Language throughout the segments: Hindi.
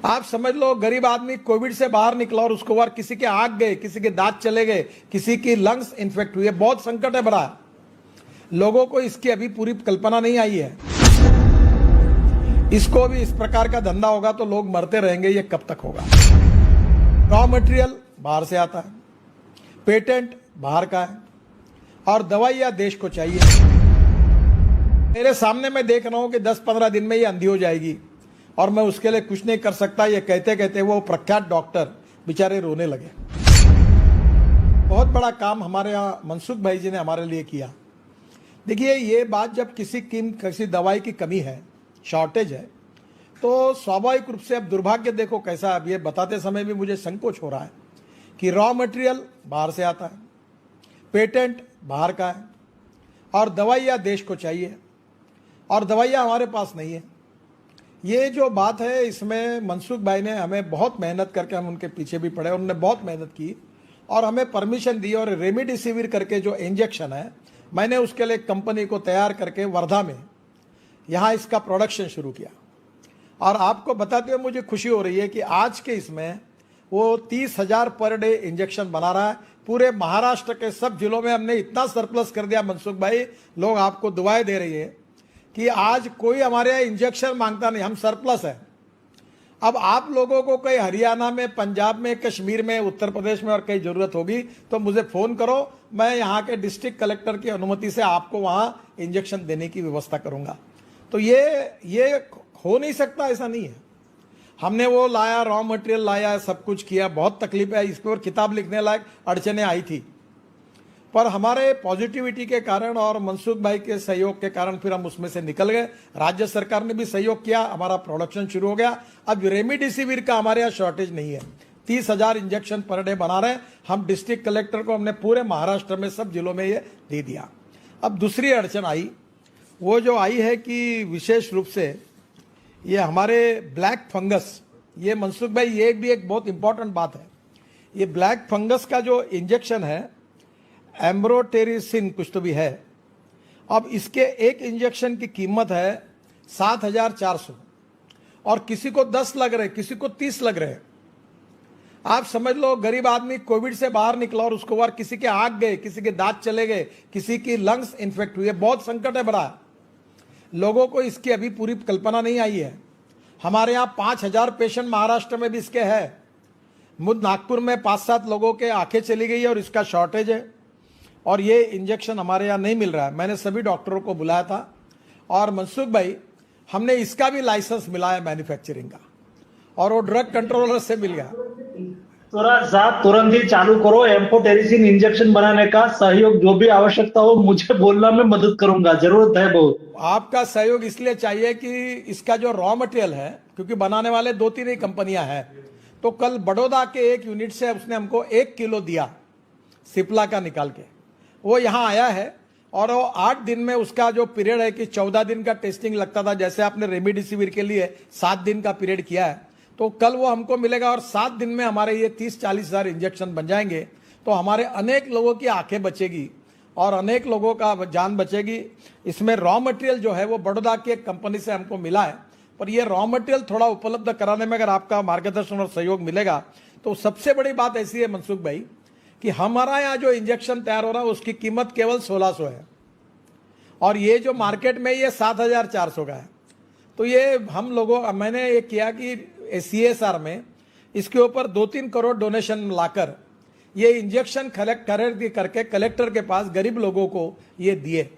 आप समझ लो गरीब आदमी कोविड से बाहर निकला और उसको बार किसी के आंख गए, किसी के दांत चले गए, किसी की लंग्स इन्फेक्ट हुए, बहुत संकट है बड़ा। लोगों को इसकी अभी पूरी कल्पना नहीं आई है। इसको भी इस प्रकार का धंधा होगा तो लोग मरते रहेंगे, ये कब तक होगा। रॉ मटेरियल बाहर से आता है, पेटेंट बाहर का है और दवाइयां देश को चाहिए। मेरे सामने मैं देख रहा हूं कि 10-15 दिन में ये अंधी हो जाएगी और मैं उसके लिए कुछ नहीं कर सकता। ये कहते कहते वो प्रख्यात डॉक्टर बेचारे रोने लगे। बहुत बड़ा काम हमारे यहाँ मनसुख भाई जी ने हमारे लिए किया। देखिए, ये बात जब किसी दवाई की कमी है, शॉर्टेज है, तो स्वाभाविक रूप से अब दुर्भाग्य देखो कैसा। अब ये बताते समय भी मुझे संकोच हो रहा है कि रॉ मटेरियल बाहर से आता है, पेटेंट बाहर का है और दवाइयाँ देश को चाहिए और दवाइयाँ हमारे पास नहीं है। ये जो बात है, इसमें मनसुख भाई ने हमें बहुत मेहनत करके, हम उनके पीछे भी पड़े, उन्होंने बहुत मेहनत की और हमें परमिशन दी। और रेमडेसिविर करके जो इंजेक्शन है, मैंने उसके लिए कंपनी को तैयार करके वर्धा में यहाँ इसका प्रोडक्शन शुरू किया। और आपको बताते हुए मुझे खुशी हो रही है कि आज के इसमें वो 30,000 पर डे इंजेक्शन बना रहा है। पूरे महाराष्ट्र के सब जिलों में हमने इतना सरप्लस कर दिया मनसुख भाई, लोग आपको दुआएं दे रही है कि आज कोई हमारे यहाँ इंजेक्शन मांगता नहीं, हम सरप्लस है। अब आप लोगों को कहीं हरियाणा में, पंजाब में, कश्मीर में, उत्तर प्रदेश में और कहीं जरूरत होगी तो मुझे फोन करो, मैं यहाँ के डिस्ट्रिक्ट कलेक्टर की अनुमति से आपको वहाँ इंजेक्शन देने की व्यवस्था करूँगा। तो ये हो नहीं सकता, ऐसा नहीं है। हमने वो लाया, रॉ मटेरियल लाया, सब कुछ किया, बहुत तकलीफ है। इस पर किताब लिखने लायक अड़चने आई थी, पर हमारे पॉजिटिविटी के कारण और मनसुख भाई के सहयोग के कारण फिर हम उसमें से निकल गए। राज्य सरकार ने भी सहयोग किया, हमारा प्रोडक्शन शुरू हो गया। अब रेमडेसिविर का हमारे यहाँ शॉर्टेज नहीं है। 30,000 इंजेक्शन पर डे बना रहे हैं हम। डिस्ट्रिक्ट कलेक्टर को हमने पूरे महाराष्ट्र में सब जिलों में ये दे दिया। अब दूसरी अड़चन आई, वो जो आई है कि विशेष रूप से ये हमारे ब्लैक फंगस, ये मनसुख भाई ये भी एक बहुत इंपॉर्टेंट बात है। ये ब्लैक फंगस का जो इंजेक्शन है, एम्ब्रोटेरिसिन कुछ तो भी है। अब इसके एक इंजेक्शन की कीमत है 7,400 और किसी को 10 लग रहे, किसी को 30 लग रहे। आप समझ लो गरीब आदमी कोविड से बाहर निकला और उसको बार किसी के आंख गए, किसी के दांत चले गए, किसी की लंग्स इन्फेक्ट हुए, बहुत संकट है बड़ा। लोगों को इसकी अभी पूरी कल्पना नहीं आई है। हमारे यहाँ 5,000 पेशेंट महाराष्ट्र में भी इसके है। नागपुर में 5-7 लोगों के आंखें चली गई है और इसका शॉर्टेज है और ये इंजेक्शन हमारे यहाँ नहीं मिल रहा है। मैंने सभी डॉक्टरों को बुलाया था और मनसुख भाई, हमने इसका भी लाइसेंस मिला है मैन्युफैक्चरिंग का और वो ड्रग कंट्रोलर से मिल गया। तुरंत ही चालू करो। एम्फोटेरिसिन इंजेक्शन बनाने का सहयोग जो भी आवश्यकता हो मुझे बोलना, मैं मदद करूंगा, जरूरत है बहुत। आपका सहयोग इसलिए चाहिए कि इसका जो रॉ मटेरियल है, क्योंकि बनाने वाले 2-3 ही कंपनियां हैं, तो कल बड़ौदा के एक यूनिट से उसने हमको 1 किलो दिया सिप्ला का निकाल के। वो यहाँ आया है और वो 8 दिन में, उसका जो पीरियड है कि 14 दिन का टेस्टिंग लगता था, जैसे आपने रेमडेसिविर के लिए 7 दिन का पीरियड किया है, तो कल वो हमको मिलेगा और 7 दिन में हमारे ये 30-40 हजार इंजेक्शन बन जाएंगे। तो हमारे अनेक लोगों की आंखें बचेगी और अनेक लोगों का जान बचेगी। इसमें रॉ मटेरियल जो है वो बड़ौदा की एक कंपनी से हमको मिला है, पर ये रॉ मटेरियल थोड़ा उपलब्ध कराने में अगर आपका मार्गदर्शन और सहयोग मिलेगा तो सबसे बड़ी बात ऐसी है मनसुख भाई कि हमारा यहाँ जो इंजेक्शन तैयार हो रहा है उसकी कीमत केवल 1,600 है और ये जो मार्केट में ये 7,400 का है। तो ये हम लोगों, मैंने ये किया कि CSR में इसके ऊपर 2-3 करोड़ डोनेशन लाकर ये इंजेक्शन खरीद करके कलेक्टर के पास गरीब लोगों को ये दिए।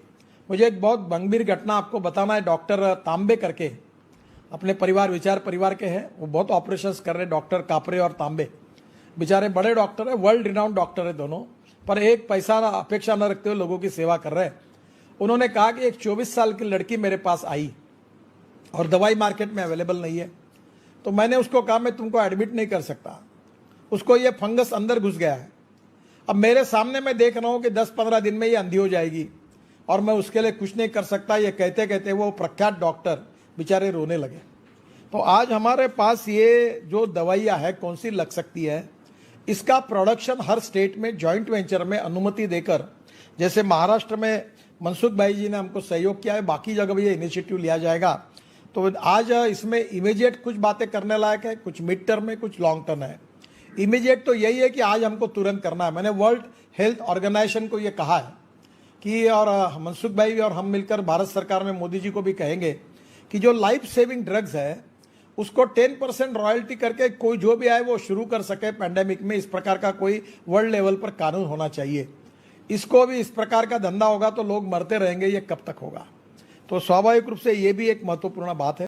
मुझे एक बहुत गंभीर घटना आपको बताना है। डॉक्टर तांबे करके अपने विचार परिवार के हैं, वो बहुत ऑपरेशंस कर रहे हैं, डॉक्टर कापरे और तांबे, बेचारे बड़े डॉक्टर है, वर्ल्ड रिनाउंड डॉक्टर है दोनों, पर एक पैसा अपेक्षा न रखते हुए लोगों की सेवा कर रहे हैं। उन्होंने कहा कि एक 24 साल की लड़की मेरे पास आई और दवाई मार्केट में अवेलेबल नहीं है, तो मैंने उसको कहा मैं तुमको एडमिट नहीं कर सकता, उसको ये फंगस अंदर घुस गया है। अब मेरे सामने मैं देख रहा हूँ कि 10-15 दिन में ये अंधी हो जाएगी और मैं उसके लिए कुछ नहीं कर सकता। ये कहते कहते वो प्रख्यात डॉक्टर बेचारे रोने लगे। तो आज हमारे पास ये जो दवाइयाँ है, कौन सी लग सकती है, इसका प्रोडक्शन हर स्टेट में जॉइंट वेंचर में अनुमति देकर, जैसे महाराष्ट्र में मनसुख भाई जी ने हमको सहयोग किया है, बाकी जगह भी ये इनिशिएटिव लिया जाएगा। तो आज इसमें इमीडिएट कुछ बातें करने लायक है, कुछ मिड टर्म में, कुछ लॉन्ग टर्म है। इमीडिएट तो यही है कि आज हमको तुरंत करना है। मैंने वर्ल्ड हेल्थ ऑर्गेनाइजेशन को ये कहा है कि, और मनसुख भाई और हम मिलकर भारत सरकार में मोदी जी को भी कहेंगे कि जो लाइफ सेविंग ड्रग्स है उसको 10% रॉयल्टी करके कोई जो भी आए वो शुरू कर सके पैंडेमिक में। इस प्रकार का कोई वर्ल्ड लेवल पर कानून होना चाहिए। इसको भी इस प्रकार का धंधा होगा तो लोग मरते रहेंगे, ये कब तक होगा। तो स्वाभाविक रूप से ये भी एक महत्वपूर्ण बात है।